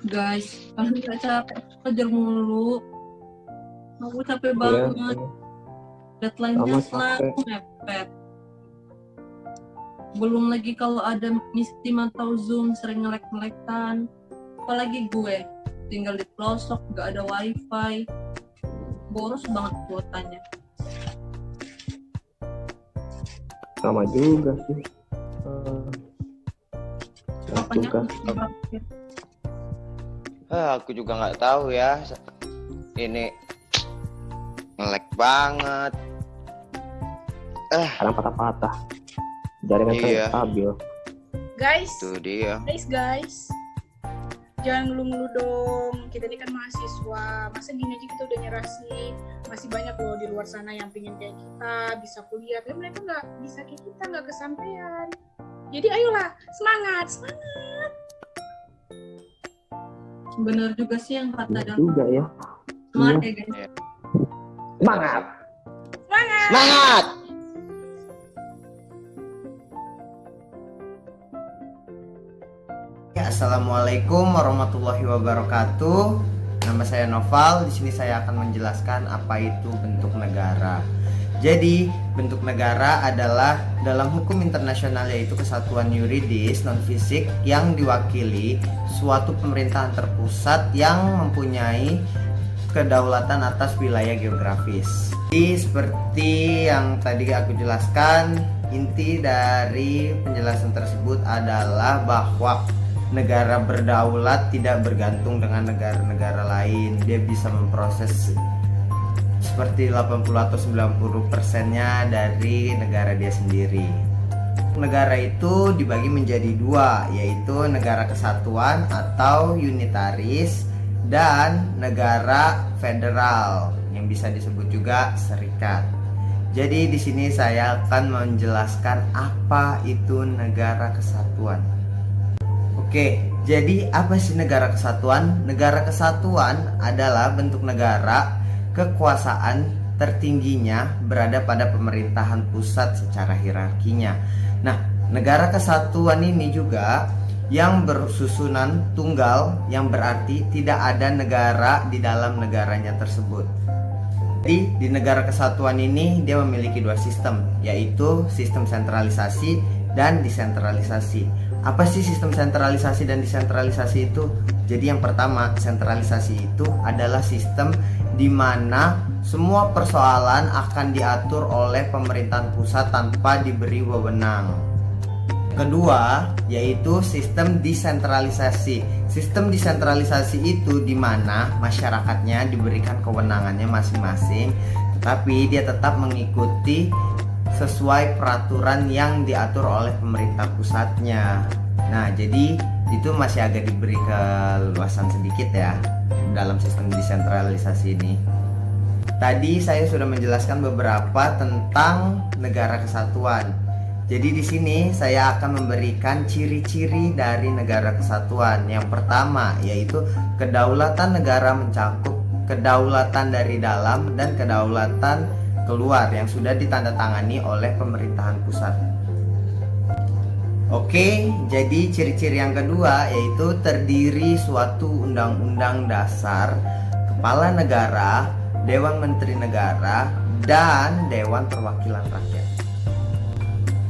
Guys, kalian nggak capek belajar mulu? Aku capek banget. Deadline-nya selalu mepet. Belum lagi kalau ada Mistim atau Zoom sering ngelek-ngelekan. Apalagi gue, tinggal di pelosok, gak ada wifi. Boros banget kuotanya. Sama juga sih. Apanya aku juga nggak tahu ya. Ini ngelek banget. Kadang patah-patah. Jaringan saya stabil. Guys, itu dia. Guys, jangan ngeluh-ngeluh dong. Kita ini kan mahasiswa. Masa gini aja kita udah nyerah sih? Masih banyak loh di luar sana yang pengen kayak kita, bisa kuliah. Tapi mereka nggak bisa kayak kita, nggak kesampaian. Jadi ayolah, semangat. Bener juga sih yang kata Dan. Juga ya. Semangat ya guys. Semangat. Assalamualaikum warahmatullahi wabarakatuh. Nama saya Noval. Di sini saya akan menjelaskan apa itu bentuk negara. Jadi, bentuk negara adalah dalam hukum internasional yaitu kesatuan yuridis non-fisik yang diwakili suatu pemerintahan terpusat yang mempunyai kedaulatan atas wilayah geografis. Jadi, seperti yang tadi aku jelaskan, inti dari penjelasan tersebut adalah bahwa negara berdaulat tidak bergantung dengan negara-negara lain. Dia bisa memproses seperti 80 atau 90%-nya dari negara dia sendiri. Negara itu dibagi menjadi dua, yaitu negara kesatuan atau unitaris dan negara federal yang bisa disebut juga serikat. Jadi di sini saya akan menjelaskan apa itu negara kesatuan. Oke, jadi apa sih negara kesatuan? Negara kesatuan adalah bentuk negara kekuasaan tertingginya berada pada pemerintahan pusat secara hierarkinya. Nah, negara kesatuan ini juga yang bersusunan tunggal, yang berarti tidak ada negara di dalam negaranya tersebut. Jadi di negara kesatuan ini dia memiliki dua sistem, yaitu sistem sentralisasi dan desentralisasi. Apa sih sistem sentralisasi dan desentralisasi itu? Jadi yang pertama, sentralisasi itu adalah sistem di mana semua persoalan akan diatur oleh pemerintahan pusat tanpa diberi wewenang. Kedua, yaitu sistem desentralisasi. Sistem desentralisasi itu di mana masyarakatnya diberikan kewenangannya masing-masing, tetapi dia tetap mengikuti sesuai peraturan yang diatur oleh pemerintah pusatnya. Nah, jadi itu masih agak diberi keluasan sedikit ya dalam sistem desentralisasi ini. Tadi saya sudah menjelaskan beberapa tentang negara kesatuan. Jadi di sini saya akan memberikan ciri-ciri dari negara kesatuan. Yang pertama yaitu kedaulatan negara mencakup kedaulatan dari dalam dan kedaulatan keluar yang sudah ditandatangani oleh pemerintahan pusat. Oke, jadi ciri-ciri yang kedua yaitu terdiri suatu undang-undang dasar, kepala negara, dewan menteri negara, dan dewan perwakilan rakyat.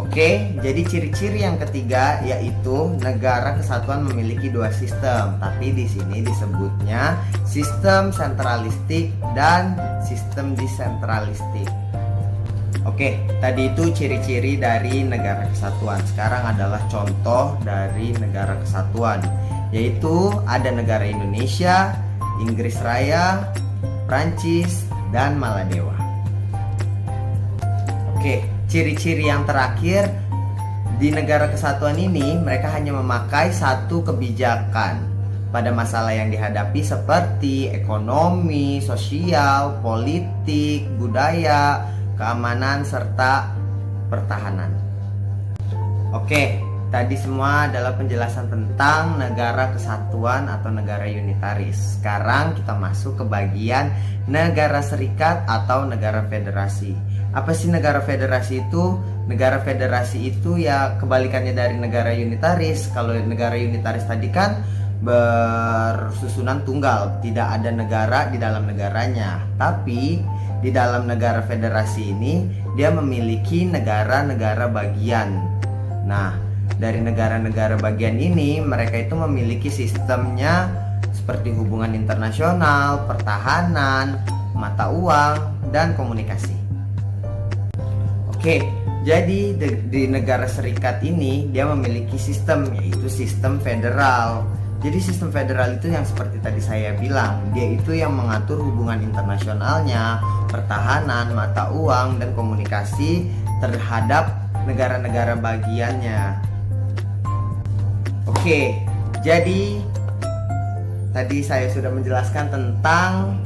Oke, jadi ciri-ciri yang ketiga yaitu negara kesatuan memiliki dua sistem, tapi di sini disebutnya sistem sentralistik dan sistem desentralistik. Oke, tadi itu ciri-ciri dari negara kesatuan. Sekarang adalah contoh dari negara kesatuan, yaitu ada negara Indonesia, Inggris Raya, Prancis, dan Maladewa. Oke, ciri-ciri yang terakhir di negara kesatuan ini, mereka hanya memakai satu kebijakan pada masalah yang dihadapi seperti ekonomi, sosial, politik, budaya, keamanan, serta pertahanan. Oke, tadi semua adalah penjelasan tentang negara kesatuan atau negara unitaris. Sekarang kita masuk ke bagian negara serikat atau negara federasi. Apa sih negara federasi itu? Negara federasi itu ya kebalikannya dari negara unitaris. Kalau negara unitaris tadi kan bersusunan tunggal, tidak ada negara di dalam negaranya. Tapi di dalam negara federasi ini dia memiliki negara-negara bagian. Nah, dari negara-negara bagian ini mereka itu memiliki sistemnya seperti hubungan internasional, pertahanan, mata uang, dan komunikasi. Oke, jadi di negara serikat ini dia memiliki sistem, yaitu sistem federal. Jadi sistem federal itu yang seperti tadi saya bilang, dia itu yang mengatur hubungan internasionalnya, pertahanan, mata uang, dan komunikasi terhadap negara-negara bagiannya. Oke, jadi tadi saya sudah menjelaskan tentang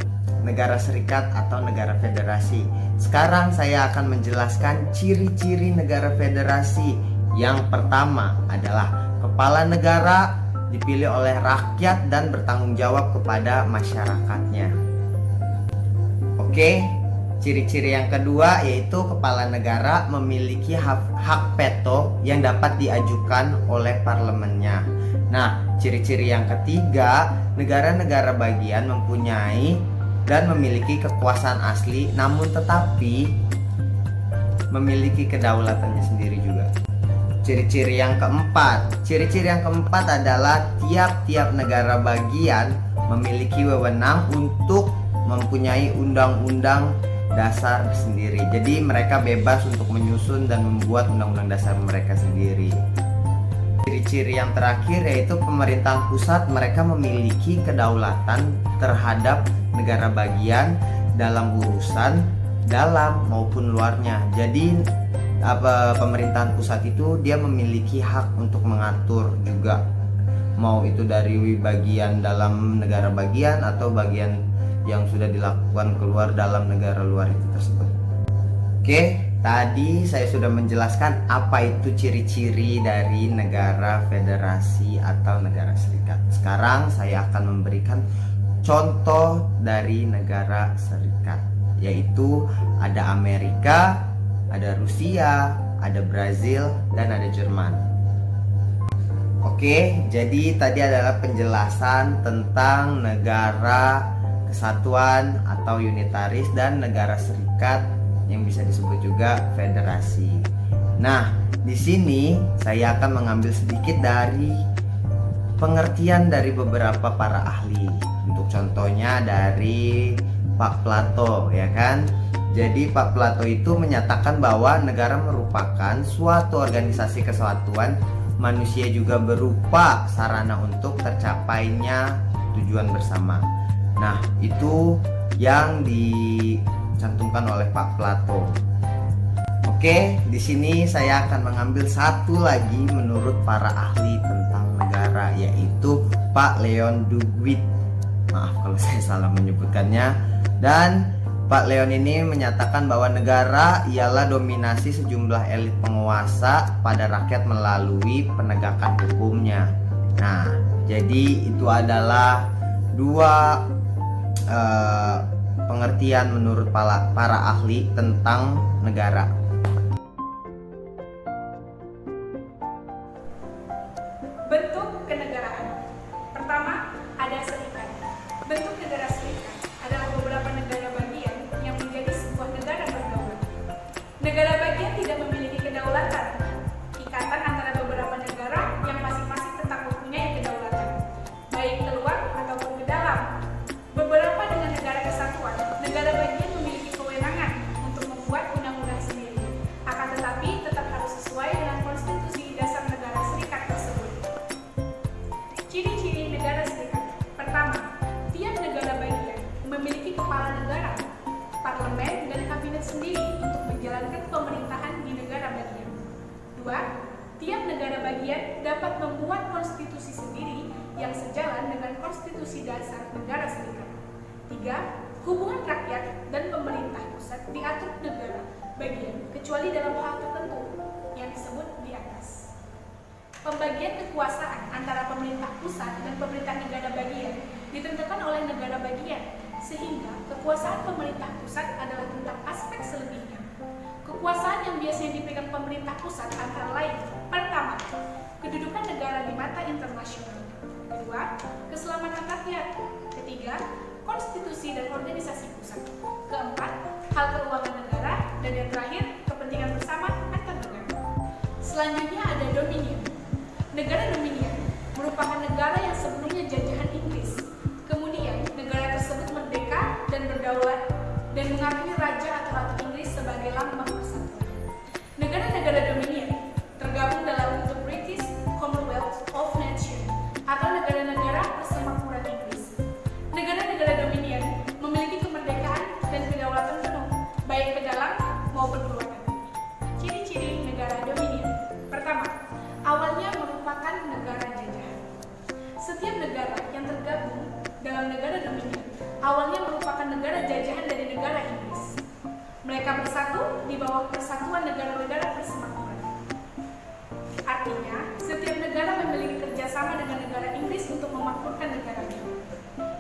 negara serikat atau negara federasi. Sekarang saya akan menjelaskan ciri-ciri negara federasi. Yang pertama adalah kepala negara dipilih oleh rakyat dan bertanggung jawab kepada masyarakatnya. Oke, ciri-ciri yang kedua yaitu kepala negara memiliki hak veto yang dapat diajukan oleh parlemennya. Nah, ciri-ciri yang ketiga, negara-negara bagian mempunyai dan memiliki kekuasaan asli, namun tetapi memiliki kedaulatannya sendiri juga. Ciri-ciri yang keempat adalah tiap-tiap negara bagian memiliki wewenang untuk mempunyai undang-undang dasar sendiri. Jadi mereka bebas untuk menyusun dan membuat undang-undang dasar mereka sendiri. Ciri-ciri yang terakhir yaitu pemerintahan pusat, mereka memiliki kedaulatan terhadap negara bagian dalam urusan dalam maupun luarnya. Jadi pemerintahan pusat itu dia memiliki hak untuk mengatur juga, mau itu dari bagian dalam negara bagian atau bagian yang sudah dilakukan keluar dalam negara luar itu tersebut. Oke, tadi saya sudah menjelaskan apa itu ciri-ciri dari negara federasi atau negara serikat. Sekarang saya akan memberikan contoh dari negara serikat, yaitu ada Amerika, ada Rusia, ada Brazil, dan ada Jerman. Oke, jadi tadi adalah penjelasan tentang negara kesatuan atau unitaris dan negara serikat yang bisa disebut juga federasi. Nah, di sini saya akan mengambil sedikit dari pengertian dari beberapa para ahli. Untuk contohnya dari Pak Plato, ya kan? Jadi Pak Plato itu menyatakan bahwa negara merupakan suatu organisasi kesatuan manusia juga berupa sarana untuk tercapainya tujuan bersama. Nah, itu yang dicantumkan oleh Pak Plato. Oke, di sini saya akan mengambil satu lagi menurut para ahli tentang negara, yaitu Pak Leon Dugwit. Maaf kalau saya salah menyebutkannya. Dan Pak Leon ini menyatakan bahwa negara ialah dominasi sejumlah elit penguasa pada rakyat melalui penegakan hukumnya. Nah, jadi itu adalah dua pengertian menurut para ahli tentang negara. Bentuk kenegaraan. Pertama, ada serikat. Bentuk negara serikat adalah beberapa negara bagian yang menjadi sebuah negara berdaulat. Negara bagian tidak memiliki kedaulatan. Ikatan antara beberapa negara yang masing-masing tetap mempunyai kedaulatan, baik keluar ataupun ke dalam. Beberapa dengan negara kesatuan, negara bagian memiliki kewenangan untuk membuat undang-undang sendiri. Akan tetapi tetap harus sesuai dengan konstitusi dasar negara serikat tersebut. Ciri-ciri negara serikat. Pertama, tiap negara bagian memiliki kepala negara, parlemen, dan kabinet sendiri untuk menjalankan pemerintahan di negara bagian. Dua, tiap negara bagian dapat membuat konstitusi sendiri yang sejalan dengan konstitusi dasar negara serikat. Tiga, hubungan rakyat dan pemerintah pusat diatur negara bagian kecuali dalam hal tertentu yang disebut di atas. Pembagian kekuasaan antara pemerintah pusat dan pemerintah negara bagian ditentukan oleh negara bagian, sehingga kekuasaan pemerintah pusat adalah tentang aspek selebihnya. Kekuasaan yang biasanya dipegang pemerintah pusat antara lain: pertama, kedudukan negara di mata internasional; Kedua, keselamatan rakyat. Ketiga, konstitusi dan organisasi pusat. Keempat, hal keuangan negara. Dan yang terakhir, kepentingan bersama antar negara. Selanjutnya ada dominion. Negara dominion merupakan negara yang sebelumnya jajahan Inggris. Kemudian, negara tersebut merdeka dan berdaulat dan mengakui raja atau ratu Inggris sebagai lambang persatuan. Negara-negara dominion tergabung dalam The British Commonwealth of Nations atau negara-negara persemakmuran Inggris. Negara-negara dominion memiliki kemerdekaan dan kedaulatan penuh, baik ke dalam maupun ke luar negeri. Ciri-ciri negara dominion. Pertama, awalnya merupakan negara jajahan. Setiap negara yang tergabung dalam negara dominion awalnya merupakan negara jajahan dari negara Inggris. Mereka bersatu di bawah persatuan negara-negara persemakmuran. Artinya, setiap negara memiliki kerjasama dengan negara Inggris untuk memakmurkan negaranya.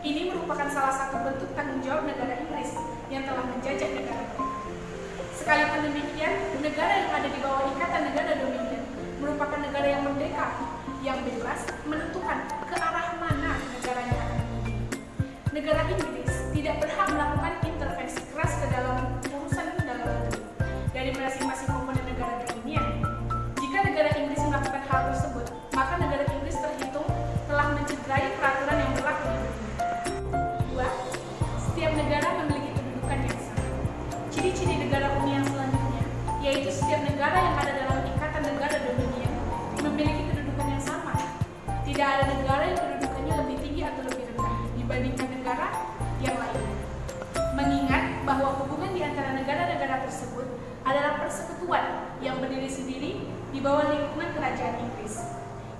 Ini merupakan salah satu bentuk tanggung jawab negara Inggris yang telah menjajah negara mereka. Sekalipun demikian, negara yang ada di bawah ikatan negara dominion merupakan negara yang merdeka, yang bebas menentukan ke arah mana negaranya akan menuju. Negara Inggris tidak berhak melakukan intervensi keras ke dalam urusan dalam negeri dari masing-masing komponen negara dominion. Jika negara Inggris melakukan hal tersebut, maka negara Inggris terhitung telah mencederai peraturan yang berlaku di dunia. 2. Setiap negara memiliki kedudukan yang sama. Ciri-ciri negara Uni yang selanjutnya, yaitu setiap negara yang ada dalam ikatan negara dominion memiliki kedudukan yang sama. Tidak ada negara yang kedudukannya lebih tinggi atau lebih rendah dibandingkan negara yang lainnya. Mengingat bahwa hubungan di antara negara-negara tersebut adalah persekutuan yang berdiri sendiri di bawah lingkungan kerajaan Inggris.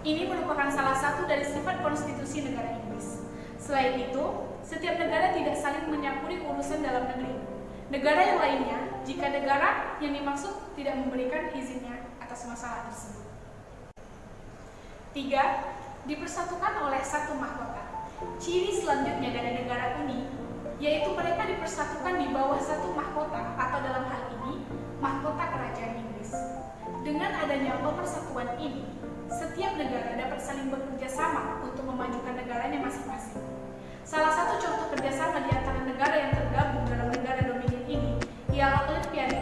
Ini merupakan salah satu dari sifat konstitusi negara Inggris. Selain itu, setiap negara tidak saling menyampuri urusan dalam negeri negara yang lainnya jika negara yang dimaksud tidak memberikan izinnya atas masalah tersebut. 3. Dipersatukan oleh satu mahkota. Ciri selanjutnya dari negara Uni yaitu mereka dipersatukan di bawah satu mahkota atau dalam hal ini mahkota kerajaan Inggris. Dengan adanya pemersatuan ini, setiap negara dapat saling bekerja sama untuk memajukan negaranya masing-masing. Salah satu contoh kerjasama di antara negara yang tergabung dalam negara dominion ini ialah Olimpiade.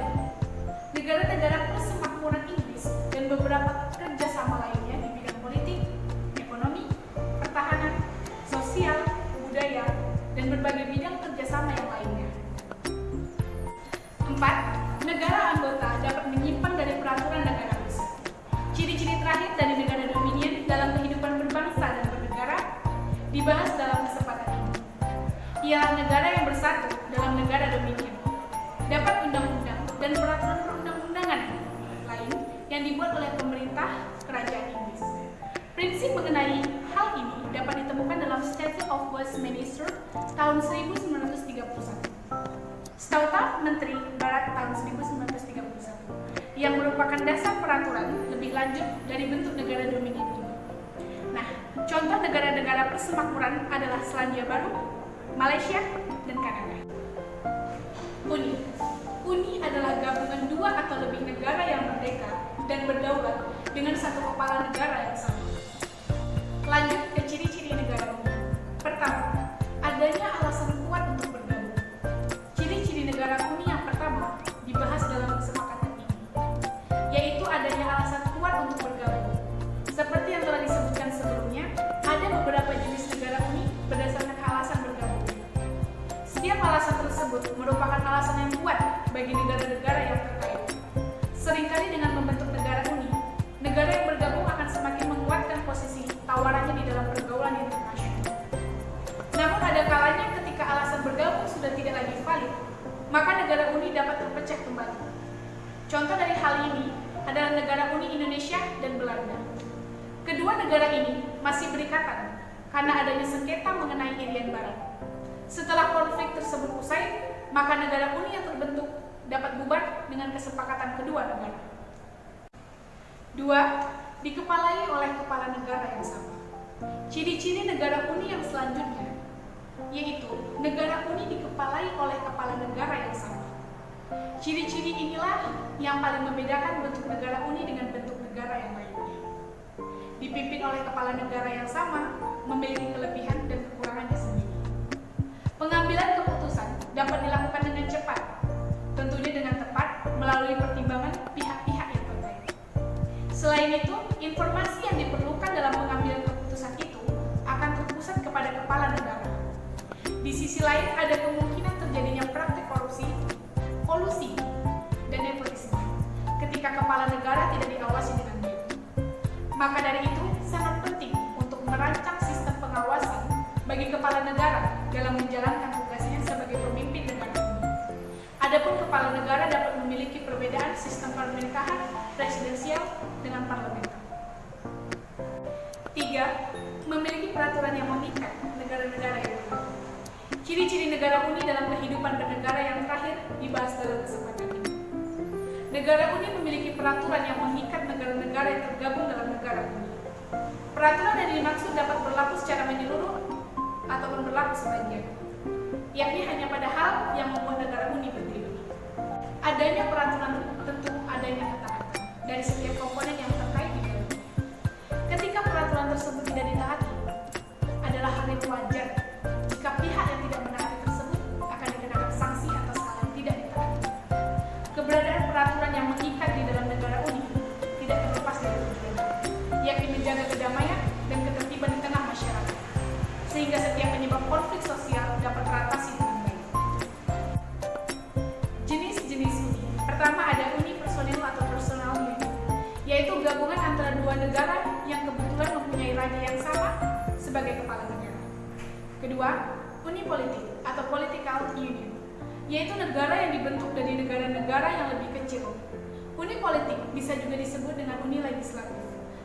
Negara-negara persemakmuran Inggris dan beberapa kerjasama lainnya di bidang politik, ekonomi, pertahanan, sosial, budaya, dan berbagai bidang kerjasama yang lainnya. 4. Negara anggota dapat menyimpan dari peraturan negara besar. Ciri-ciri terakhir dari negara dominion dalam kehidupan berbangsa dan bernegara dibahas dalam kesempatan ini. Ialah negara yang bersatu dalam negara dominion, dapat undang-undang dan peraturan perundang-undangan lain yang dibuat oleh pemerintah kerajaan Inggris. Prinsip mengenai hal ini dapat ditemukan dalam Statute of Westminster tahun 1931, Statuta Menteri Barat tahun 1931, yang merupakan dasar peraturan lebih lanjut dari bentuk negara dominion ini. Nah, contoh negara-negara persemakmuran adalah Selandia Baru, Malaysia, dan Kanada. Uni. Uni adalah gabungan dua atau lebih negara yang merdeka dan berdaulat dengan satu kepala negara yang sama. Lanjut ke ciri-ciri negara Uni. Pertama, adanya alasan kuat untuk bergabung. Ciri-ciri negara Uni yang pertama dibahas dalam kesepakatan ini, yaitu adanya alasan kuat untuk bergabung. Seperti yang telah disebutkan sebelumnya, ada beberapa jenis negara Uni berdasarkan alasan bergabung. Setiap alasan tersebut merupakan alasan yang kuat bagi negara-negara yang terkait. Seringkali dengan membentuk negara Uni, negara yang bergabung akan semakin menguatkan posisi tawarannya di dalam pergaulan internasional. Namun ada kalanya ketika alasan bergabung sudah tidak lagi valid, maka negara Uni dapat terpecah kembali. Contoh dari hal ini adalah negara Uni Indonesia dan Belanda. Kedua negara ini masih berikatan karena adanya sengketa mengenai Irian Barat. Setelah konflik tersebut usai, maka negara Uni yang terbentuk dapat bubar dengan kesepakatan kedua negara. 2. Dikepalai oleh kepala negara yang sama. Ciri-ciri negara Uni yang selanjutnya yaitu negara Uni dikepalai oleh kepala negara yang sama. Ciri-ciri inilah yang paling membedakan bentuk negara Uni dengan bentuk negara yang lainnya. dipimpin oleh kepala negara yang sama, memiliki kelebihan dan kekurangannya sendiri. Pengambilan keputusan dapat dilakukan dengan cepat, tentunya dengan tepat melalui pertimbangan pihak-pihak yang terkait. Selain itu, informasi yang diperlukan dalam pengambilan keputusan itu akan terpusat kepada kepala negara. Di sisi lain, ada kemungkinan terjadinya praktik korupsi, kolusi, dan nepotisme ketika kepala negara tidak diawasi dengan baik. Maka dari itu, sangat penting untuk merancang sistem pengawasan bagi kepala negara dalam menjalankan tugasnya sebagai pemimpin negara ini. Adapun kepala negara dapat memiliki perbedaan sistem pemerintahan presidensial dengan parlementer. 3. Memiliki peraturan yang mengikat negara-negara yang lain. Ciri-ciri negara uni dalam kehidupan bernegara yang terakhir dibahas dalam kesempatan ini. Negara uni memiliki peraturan yang mengikat negara-negara yang tergabung dalam negara uni. Peraturan yang dimaksud dapat berlaku secara menyeluruh ataupun berlaku sebagian, yakni hanya pada hal yang membuat negara uni berdiri. Adanya peraturan tentu adanya ketaatan dari setiap komponen yang terkait di dalamnya. Ketika peraturan tersebut tidak ditaati, adalah hal yang wajar jika pihak yang tidak menaati tersebut akan dikenakan sanksi atas hal yang tidak ditaati. Keberadaan peraturan yang mengikat di dalam negara uni tidak terlepas dari tujuan, yakni menjaga kedamaian dan ketertiban di tengah masyarakat, sehingga setiap penyebab konflik sosial dapat teratasi dengan baik. Jenis-jenis uni. Pertama ada uni personil atau personal union, yaitu gabungan antara dua negara yang kebetulan mempunyai raja yang sama sebagai kepala negara. Kedua, uni politik atau political union, yaitu negara yang dibentuk dari negara-negara yang lebih kecil. Uni politik bisa juga disebut dengan uni legislatif.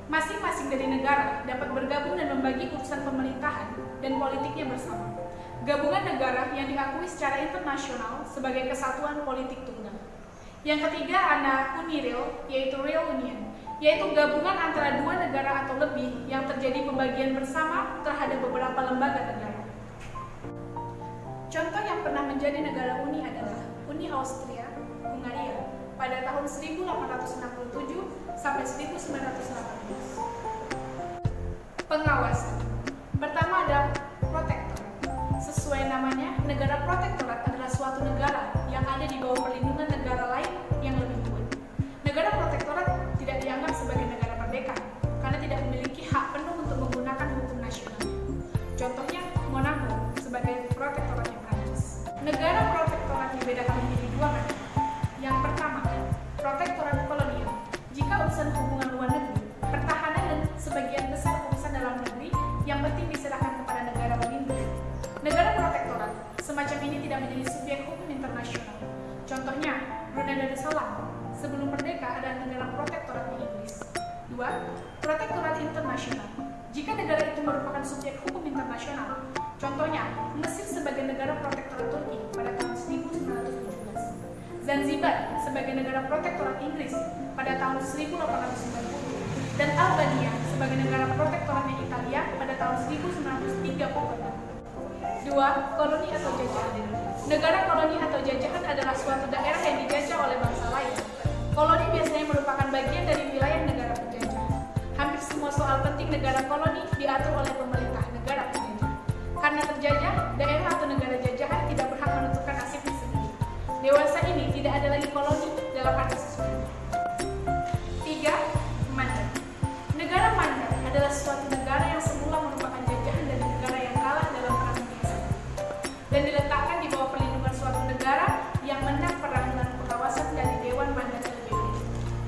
Masing-masing dari negara dapat bergabung dan membagi urusan pemerintahan dan politiknya bersama. Gabungan negara yang diakui secara internasional sebagai kesatuan politik tunggal. Yang ketiga ada uni real, yaitu real union, yaitu gabungan antara dua negara atau lebih yang terjadi pembagian bersama terhadap beberapa lembaga negara. Contoh yang pernah menjadi negara uni adalah Uni Austria-Hungaria pada tahun 1867 sampai 1918. Pengawasan. Pertama ada protektorat. Sesuai namanya, negara protektorat adalah suatu negara yang ada di bawah perlindungan negara lain yang lebih kuat. Negara protektorat tidak dianggap sebagai negara merdeka karena tidak memiliki hak penuh untuk menggunakan hukum nasionalnya. Contohnya Monaco sebagai protektoratnya Prancis. Negara protektorat dibedakan menjadi dua macam. Yang pertama, protektorat kolonial. Jika urusan hubungan luar negeri, pertahanan dan sebagian besar urusan dalam negeri yang penting diserahkan kepada negara pelindung. Negara protektorat semacam ini tidak menjadi subjek hukum internasional. Contohnya, Brunei Darussalam sebelum merdeka adalah negara protektoratnya Inggris. 2. Protektorat internasional. Jika negara itu merupakan subjek hukum internasional, contohnya Mesir sebagai negara protektorat Turki pada tahun 1917, Zanzibar sebagai negara protektorat Inggris pada tahun 1890, dan Albania sebagai negara protektoratnya Italia pada tahun 1936. 2. Koloni atau jajahan. Negara koloni atau jajahan adalah suatu daerah yang dijajah oleh bangsa lain. Koloni biasanya merupakan bagian dari wilayah negara penjajah. Hampir semua soal penting negara koloni diatur oleh pemerintah negara penjajah. Karena terjajah, daerah atau negara jajahan tidak berhak menentukan nasibnya sendiri. Dewasa ini tidak ada lagi koloni dalam arti sesungguhnya. 3. Mandat. Negara mandat adalah suatu negara yang semula merupakan jajahan dari negara yang kalah dalam perang dunia I dan diletakkan di bawah perlindungan suatu negara yang menang perang dengan pengawasan dari Dewan Mandat PBB.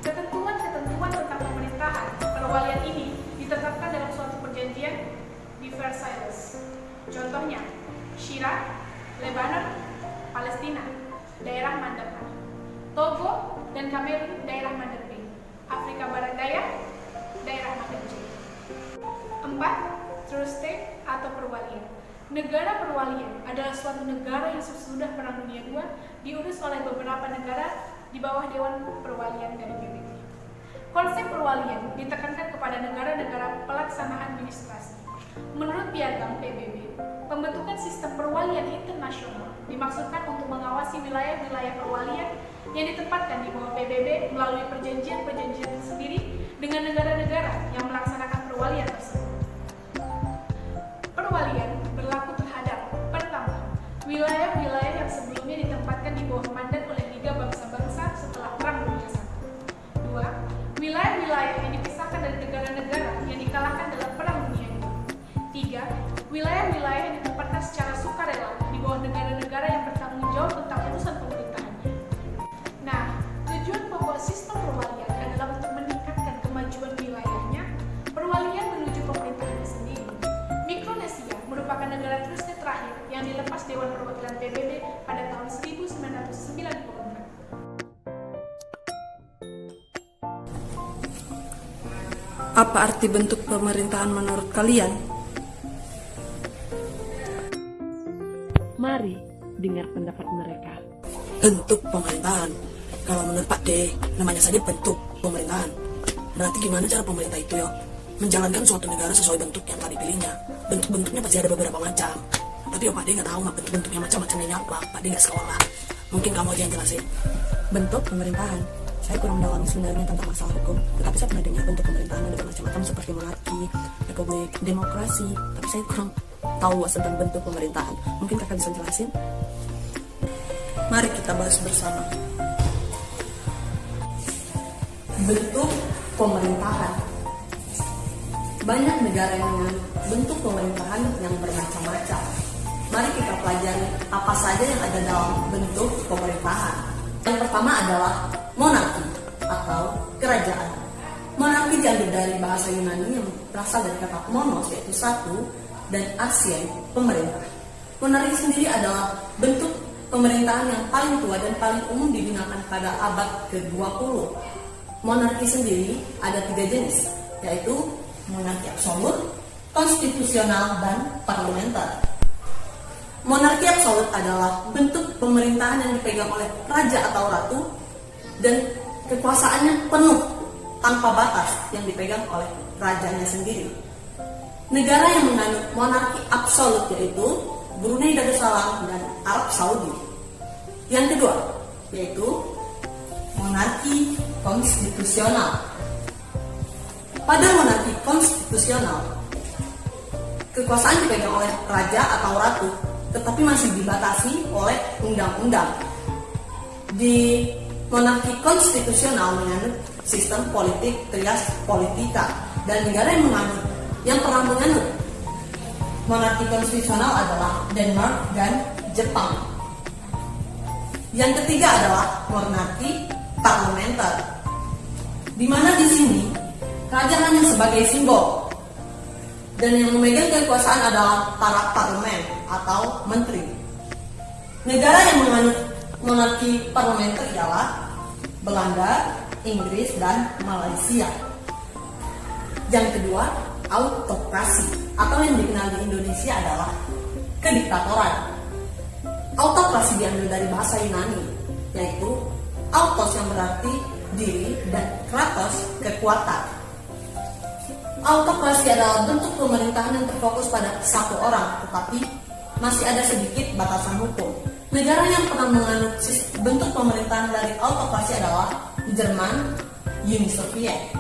Ketentuan-ketentuan tentang pemerintahan perwalian ini ditetapkan dalam suatu perjanjian di Versailles. Contohnya, Syria, Lebanon, Palestina, daerah mandat A. Togo dan Kamerun, daerah mandat B. Afrika Barat Daya, daerah mandat C. 4. True state atau perwalian. Negara perwalian adalah suatu negara yang sesudah Perang Dunia II diurus oleh beberapa negara di bawah Dewan Perwalian dari PBB. Konsep perwalian ditekankan kepada negara-negara pelaksana administrasi. Menurut Piagam PBB, pembentukan sistem perwalian internasional dimaksudkan untuk mengawasi wilayah-wilayah perwalian yang ditempatkan di bawah PBB melalui perjanjian-perjanjian sendiri dengan negara-negara yang melaksanakan perwalian perwalian tersebut. Perwalian berlaku terhadap pertama, wilayah-wilayah yang sebelumnya ditempatkan di bawah mandat oleh Liga Bangsa-Bangsa setelah Perang Dunia I. Dua, wilayah-wilayah yang dipisahkan dari negara-negara yang dikalahkan dalam Perang Dunia II. Tiga, wilayah-wilayah yang ditempatkan secara sukarela di bawah negara-negara yang bertanggung jawab tentang urusan pemerintahannya. Nah, tujuan pokok sistem perwalian adalah untuk meningkatkan kemajuan wilayahnya, perwalian menuju pemerintahannya sendiri. Mikronesia merupakan negara Kristen terakhir yang dilepas Dewan Perwakilan PBB pada tahun 1994. Apa arti bentuk pemerintahan menurut kalian? Mari dengar pendapat mereka. Bentuk pemerintahan. Kalau menurut Pak D, namanya saja bentuk pemerintahan. Berarti gimana cara pemerintah itu ya menjalankan suatu negara sesuai bentuk yang telah dipilihnya. Bentuk-bentuknya pasti ada beberapa macam. Tapi ya Pak D nggak tahu mah bentuk-bentuknya macam-macam ini apa. Pak D nggak sekolah. Mungkin kamu aja yang jelasin. Bentuk pemerintahan. Saya kurang mendalami sebenarnya tentang masalah hukum, tetapi saya pernah dengar bentuk pemerintahan ada macam-macam seperti monarki, republik, demokrasi. Tapi saya kurang tahu tentang bentuk pemerintahan. Mungkin kakak bisa jelasin? Mari kita bahas bersama. Bentuk pemerintahan. Banyak negara yang menganut bentuk pemerintahan yang bermacam-macam. Mari kita pelajari apa saja yang ada dalam bentuk pemerintahan. Yang pertama adalah monarki atau kerajaan. Monarki diambil dari bahasa Yunani yang berasal dari kata monos, yaitu satu, dan archien, pemerintah. Monarki sendiri adalah bentuk pemerintahan yang paling tua dan paling umum digunakan pada abad ke-20. Monarki sendiri ada 3 jenis, yaitu monarki absolut, konstitusional, dan parlementer. Monarki absolut adalah bentuk pemerintahan yang dipegang oleh raja atau ratu dan kekuasaannya penuh tanpa batas yang dipegang oleh rajanya sendiri. Negara yang menganut monarki absolut yaitu Brunei Darussalam dan Arab Saudi. Yang kedua yaitu monarki konstitusional. Pada monarki konstitusional, kekuasaan dipegang oleh raja atau ratu, tetapi masih dibatasi oleh undang-undang. Di monarki konstitusional menganut sistem politik trias politika, dan negara yang pernah menganut monarki konstitusional adalah Denmark dan Jepang. Yang ketiga adalah monarki parlementer, di mana di sini kerajaan hanya sebagai simbol dan yang memegang kekuasaan adalah para parlemen atau menteri. Negara yang menganut monarki parlementer ialah Belanda, Inggris, dan Malaysia. Yang kedua, autokrasi atau yang dikenal di Indonesia adalah kediktatoran. Autokrasi diambil dari bahasa Yunani, yaitu autos yang berarti diri dan kratos kekuatan. Autokrasi adalah bentuk pemerintahan yang terfokus pada satu orang, tetapi masih ada sedikit batasan hukum. Negara yang pernah menganut bentuk pemerintahan dari autokrasi adalah Jerman, Uni Soviet.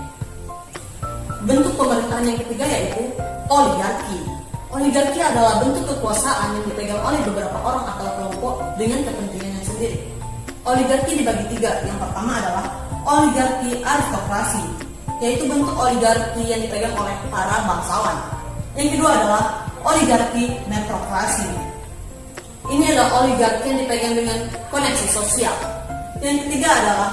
Bentuk pemerintahan yang ketiga yaitu oligarki. Oligarki adalah bentuk kekuasaan yang dipegang oleh beberapa orang atau kelompok dengan kepentingannya sendiri. Oligarki dibagi 3. Yang pertama adalah oligarki aristokrasi, yaitu bentuk oligarki yang dipegang oleh para bangsawan. Yang kedua adalah oligarki meritokrasi. Ini adalah oligarki yang dipegang dengan koneksi sosial. Yang ketiga adalah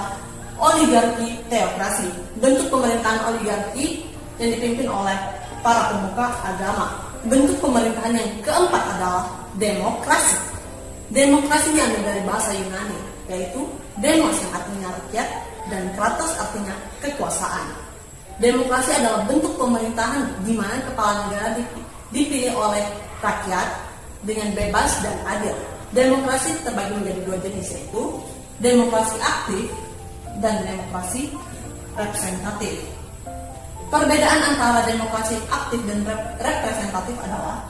oligarki teokrasi, bentuk pemerintahan oligarki yang dipimpin oleh para pemuka agama. Bentuk pemerintahan yang keempat adalah demokrasi. Demokrasi diambil dari bahasa Yunani, yaitu demos yang artinya rakyat dan kratos artinya kekuasaan. Demokrasi adalah bentuk pemerintahan di mana kepala negara dipilih oleh rakyat dengan bebas dan adil. Demokrasi terbagi menjadi 2 jenis, yaitu demokrasi aktif dan demokrasi representatif. Perbedaan antara demokrasi aktif dan representatif adalah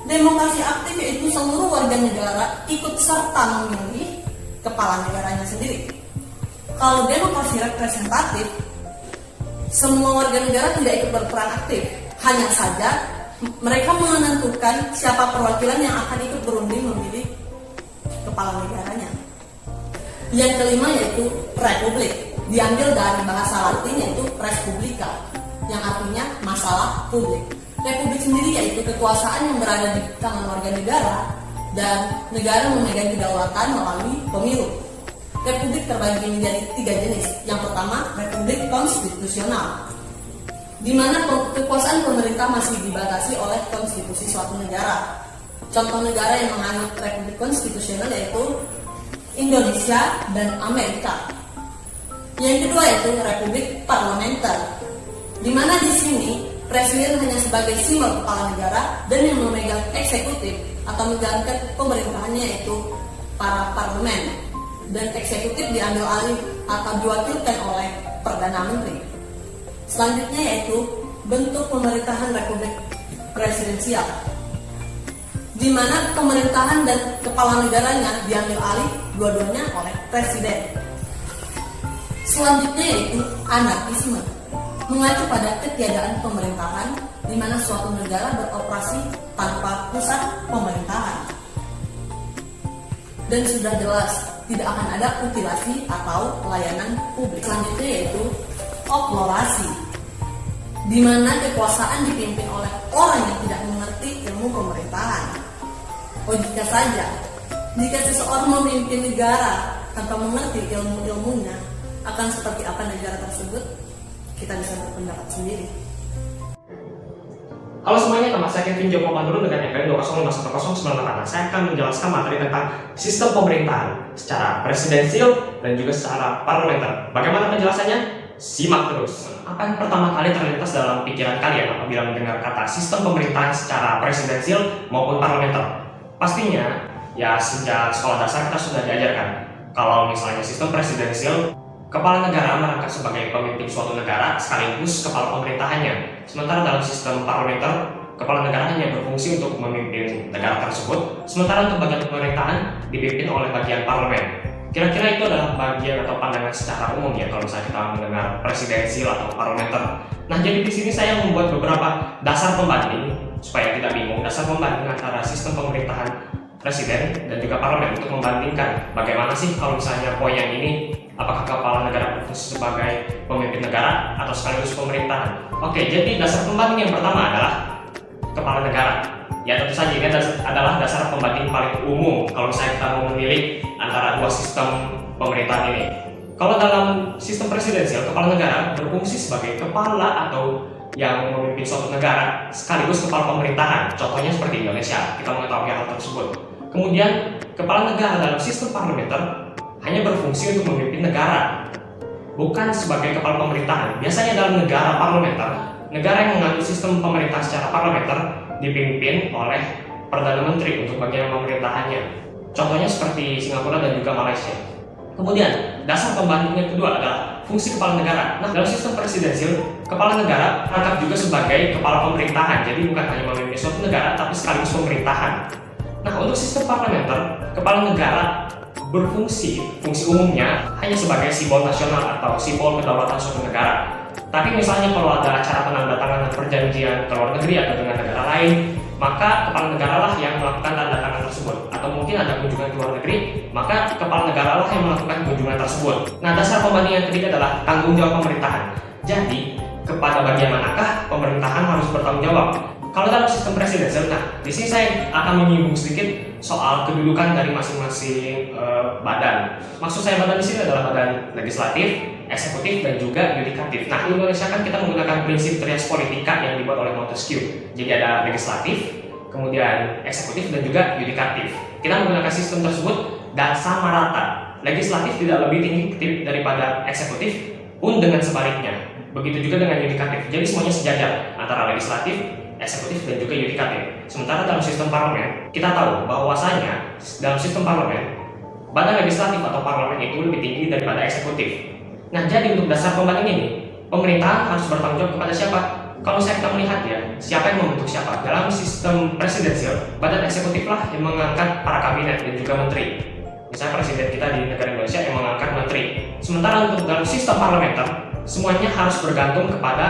demokrasi aktif yaitu seluruh warga negara ikut serta memilih kepala negaranya sendiri. Kalau demokrasi representatif, semua warga negara tidak ikut berperan aktif, Hanya saja mereka menentukan siapa perwakilan yang akan ikut berunding memilih kepala negaranya. Yang kelima yaitu republik, diambil dari bahasa Latin yaitu res publica, yang artinya masalah publik. Republik sendiri yaitu kekuasaan yang berada di tangan warga negara dan negara memegang kedaulatan melalui pemilu. Republik terbagi menjadi 3 jenis. Yang pertama, republik konstitusional, di mana kekuasaan pemerintah masih dibatasi oleh konstitusi suatu negara. Contoh negara yang menganut republik konstitusional yaitu Indonesia dan Amerika. Yang kedua yaitu republik parlementer, di mana di sini presiden hanya sebagai simbol kepala negara dan yang memegang eksekutif atau menjalankan pemerintahannya yaitu para parlemen, dan eksekutif diambil alih atau diwakilkan oleh Perdana Menteri. Selanjutnya yaitu bentuk pemerintahan republik presidensial, di mana pemerintahan dan kepala negaranya diambil alih dua-duanya oleh presiden. Selanjutnya yaitu anarkisme, mengacu pada ketiadaan pemerintahan, di mana suatu negara beroperasi tanpa pusat pemerintahan. Dan sudah jelas tidak akan ada mutilasi atau pelayanan publik. Selanjutnya yaitu oplorasi, di mana kekuasaan dipimpin oleh orang yang tidak mengerti ilmu pemerintahan. Jika saja, jika seseorang memimpin negara tanpa mengerti ilmu-ilmunya, akan seperti apa negara tersebut? Kita bisa berpendapat sendiri. Halo semuanya, nama saya Kevin Joko Pandurun dengan NPM 2051098. Saya akan menjelaskan materi tentang sistem pemerintahan secara presidensial dan juga secara parlementer. Bagaimana penjelasannya? Simak terus. Apa yang pertama kali terlintas dalam pikiran kalian apabila mendengar kata sistem pemerintahan secara presidensial maupun parlementer? Pastinya, ya sejak sekolah dasar kita sudah diajarkan kalau misalnya sistem presidensial, kepala negara merangkap sebagai pemimpin suatu negara sekaligus kepala pemerintahannya. Sementara dalam sistem parlementer, kepala negara hanya berfungsi untuk memimpin negara tersebut, sementara untuk bagian pemerintahan dipimpin oleh bagian parlemen. Kira-kira itu adalah bagian atau pandangan secara umum ya kalau misalnya kita mendengar presidensial atau parlementer. Nah, jadi di sini saya membuat beberapa dasar pembanding supaya tidak bingung, dasar pembanding antara sistem pemerintahan presiden dan juga parlemen untuk membandingkan bagaimana sih kalau misalnya poin yang ini, apakah kepala negara berfungsi sebagai pemimpin negara atau sekaligus pemerintahan. Oke, jadi dasar pembanding yang pertama adalah kepala negara. Ya tentu saja ini adalah dasar pembanding paling umum kalau misalnya kita mau memilih antara dua sistem pemerintahan ini. Kalau dalam sistem presidensial, kepala negara berfungsi sebagai kepala atau yang memimpin suatu negara sekaligus kepala pemerintahan. Contohnya seperti Indonesia, kita mengetahui hal tersebut. Kemudian kepala negara dalam sistem parlementer hanya berfungsi untuk memimpin negara, bukan sebagai kepala pemerintahan. Biasanya dalam negara parlementer, negara yang menganut sistem pemerintah secara parlementer dipimpin oleh Perdana Menteri untuk bagian pemerintahannya. Contohnya seperti Singapura dan juga Malaysia. Kemudian dasar pembanding yang kedua adalah fungsi kepala negara. Nah, dalam sistem presidensial, kepala negara merangkap juga sebagai kepala pemerintahan. Jadi bukan hanya memimpin suatu negara, tapi sekaligus pemerintahan. Nah, untuk sistem parlementer, kepala negara berfungsi, fungsi umumnya hanya sebagai simbol nasional atau simbol kedaulatan suatu negara. Tapi misalnya kalau ada acara penandatanganan perjanjian ke luar negeri atau dengan negara lain, maka kepala negara lah yang melakukan tanda tangan tersebut. Atau mungkin ada kunjungan ke luar negeri, maka kepala negara lah yang melakukan kunjungan tersebut. Nah, dasar pembanding yang ketiga adalah tanggung jawab pemerintahan. Jadi, kepada bagian manakah pemerintahan harus bertanggung jawab? Kalau dalam sistem presidensial, nah di sini saya akan menyinggung sedikit soal kedudukan dari masing-masing badan. Maksud saya badan di sini adalah badan legislatif, eksekutif, dan juga yudikatif. Nah, di Indonesia kan kita menggunakan prinsip trias politika yang dibuat oleh Montesquieu. Jadi ada legislatif, kemudian eksekutif, dan juga yudikatif. Kita menggunakan sistem tersebut dan sama rata. Legislatif tidak lebih tinggi daripada eksekutif, pun dengan sebaliknya. Begitu juga dengan yudikatif. Jadi semuanya sejajar antara legislatif, eksekutif, dan juga yudikatif. Sementara dalam sistem parlemen, kita tahu bahwasanya dalam sistem parlemen, badan legislatif atau parlemen itu lebih tinggi daripada eksekutif. Nah, jadi untuk dasar pembanding ini, pemerintahan harus bertanggung jawab kepada siapa? Kalau saya kita melihat ya, siapa yang membentuk siapa? Dalam sistem presidensial, badan eksekutif lah yang mengangkat para kabinet dan juga menteri. Misalnya presiden kita di negara Indonesia yang mengangkat menteri. Sementara untuk dalam sistem parlementer, semuanya harus bergantung kepada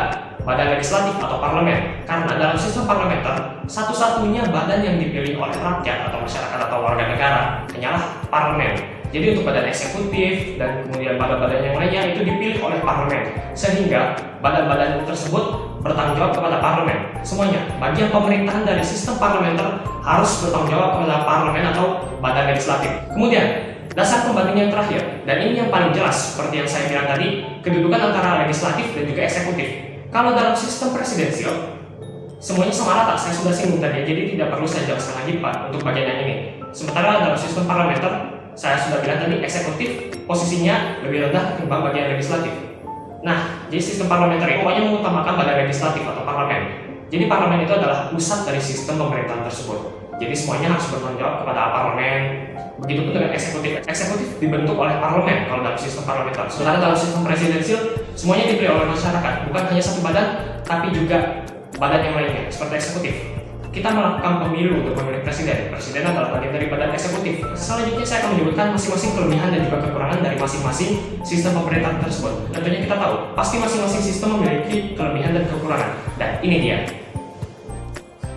badan legislatif atau parlemen. Karena dalam sistem parlementer, satu-satunya badan yang dipilih oleh rakyat atau masyarakat atau warga negara hanyalah parlemen. Jadi untuk badan eksekutif dan kemudian badan-badan yang lainnya itu dipilih oleh parlemen, sehingga badan-badan tersebut bertanggung jawab kepada parlemen. Semuanya, bagian pemerintahan dari sistem parlementer harus bertanggung jawab kepada parlemen atau badan legislatif. Kemudian, dasar pembanding yang terakhir, dan ini yang paling jelas seperti yang saya bilang tadi, kedudukan antara legislatif dan juga eksekutif. Kalau dalam sistem presidensial, semuanya sama rata, saya sudah singgung tadi, jadi tidak perlu saya jelaskan lagi Pak untuk bagian yang ini. Sementara dalam sistem parlementer, saya sudah bilang tadi eksekutif posisinya lebih rendah ketimbang bagian legislatif. Nah, jadi sistem parlementer ini pokoknya mengutamakan badan legislatif atau parlemen. Jadi parlemen itu adalah pusat dari sistem pemerintahan tersebut. Jadi semuanya harus bertanggung jawab kepada parlemen. Begitupun dengan eksekutif. Eksekutif dibentuk oleh parlemen kalau dalam sistem parlementer. Sementara dalam sistem presidensial semuanya dipilih oleh masyarakat, bukan hanya satu badan, tapi juga badan yang lainnya seperti eksekutif. Kita melakukan pemilu untuk memilih presiden. Presiden adalah bagian dari badan eksekutif. Selanjutnya saya akan menyebutkan masing-masing kelebihan dan juga kekurangan dari masing-masing sistem pemerintahan tersebut. Tentunya kita tahu, pasti masing-masing sistem memiliki kelebihan dan kekurangan. Dan ini dia.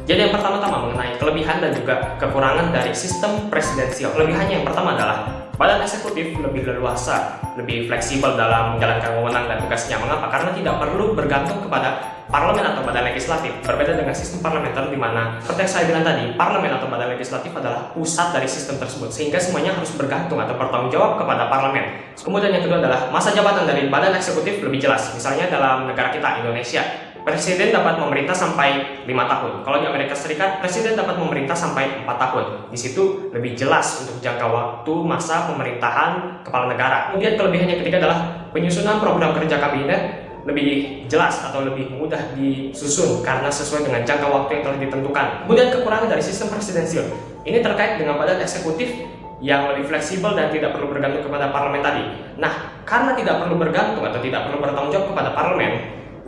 Jadi yang pertama-tama mengenai kelebihan dan juga kekurangan dari sistem presidensial. Kelebihannya yang pertama adalah badan eksekutif lebih leluasa, lebih fleksibel dalam menjalankan wewenang dan tugasnya. Mengapa? Karena tidak perlu bergantung kepada parlemen atau badan legislatif. Berbeda dengan sistem parlementer di mana, seperti yang saya bilang tadi, parlemen atau badan legislatif adalah pusat dari sistem tersebut, sehingga semuanya harus bergantung atau bertanggung jawab kepada parlemen. Kemudian yang kedua adalah masa jabatan dari badan eksekutif lebih jelas. Misalnya dalam negara kita, Indonesia, presiden dapat memerintah sampai 5 tahun. Kalau di Amerika Serikat, presiden dapat memerintah sampai 4 tahun. Di situ lebih jelas untuk jangka waktu masa pemerintahan kepala negara. Kemudian kelebihan yang ketiga adalah penyusunan program kerja kabinet lebih jelas atau lebih mudah disusun karena sesuai dengan jangka waktu yang telah ditentukan. Kemudian kekurangan dari sistem presidensial ini terkait dengan badan eksekutif yang lebih fleksibel dan tidak perlu bergantung kepada parlemen tadi. Nah, karena tidak perlu bergantung atau tidak perlu bertanggung jawab kepada parlemen,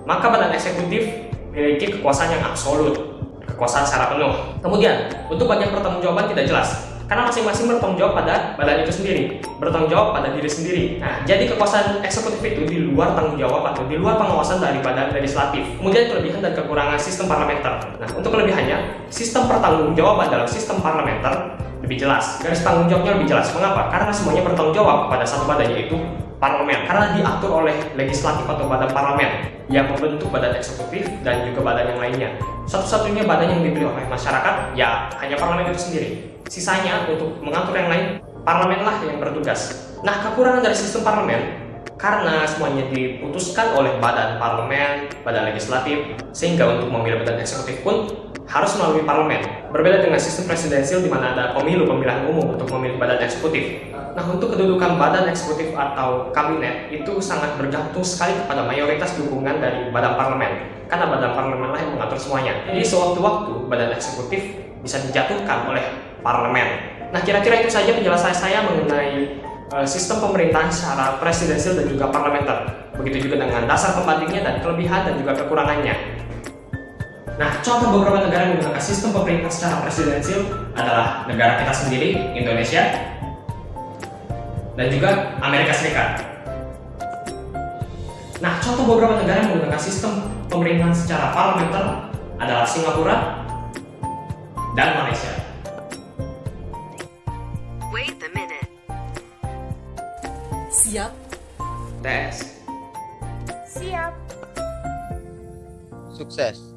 maka badan eksekutif memiliki kekuasaan yang absolut, kekuasaan secara penuh. Kemudian, untuk bagian pertanggungjawaban tidak jelas, karena masing-masing bertanggung jawab pada badan itu sendiri, bertanggung jawab pada diri sendiri. Nah, jadi kekuasaan eksekutif itu di luar tanggung jawab atau di luar pengawasan dari badan legislatif. Kemudian kelebihan dan kekurangan sistem parlementer. Nah, untuk kelebihannya, sistem pertanggungjawaban dalam sistem parlementer lebih jelas, garis tanggung jawabnya lebih jelas. Mengapa? Karena semuanya bertanggung jawab kepada satu badan, yaitu parlemen. Karena diatur oleh legislatif atau badan parlemen yang membentuk badan eksekutif dan juga badan yang lainnya. Satu-satunya badan yang dipilih oleh masyarakat ya hanya parlemen itu sendiri. Sisanya untuk mengatur yang lain, parlemenlah yang bertugas. Nah, kekurangan dari sistem parlemen karena semuanya diputuskan oleh badan parlemen, badan legislatif, sehingga untuk memilih badan eksekutif pun harus melalui parlemen. Berbeda dengan sistem presidensial di mana ada pemilihan umum untuk memilih badan eksekutif. Nah, untuk kedudukan badan eksekutif atau kabinet itu sangat bergantung sekali kepada mayoritas dukungan dari badan parlemen. Karena badan parlemen lah yang mengatur semuanya. Jadi sewaktu-waktu badan eksekutif bisa dijatuhkan oleh parlemen. Nah, kira-kira itu saja penjelasan saya mengenai sistem pemerintahan secara presidensial dan juga parlementer. Begitu juga dengan dasar pembandingnya dan kelebihan dan juga kekurangannya. Nah, contoh beberapa negara yang menggunakan sistem pemerintahan secara presidensial adalah negara kita sendiri, Indonesia, dan juga Amerika Serikat. Nah, contoh beberapa negara yang menggunakan sistem pemerintahan secara parlementer adalah Singapura dan Malaysia. Wait a minute. Siap. Tes. Siap. Sukses.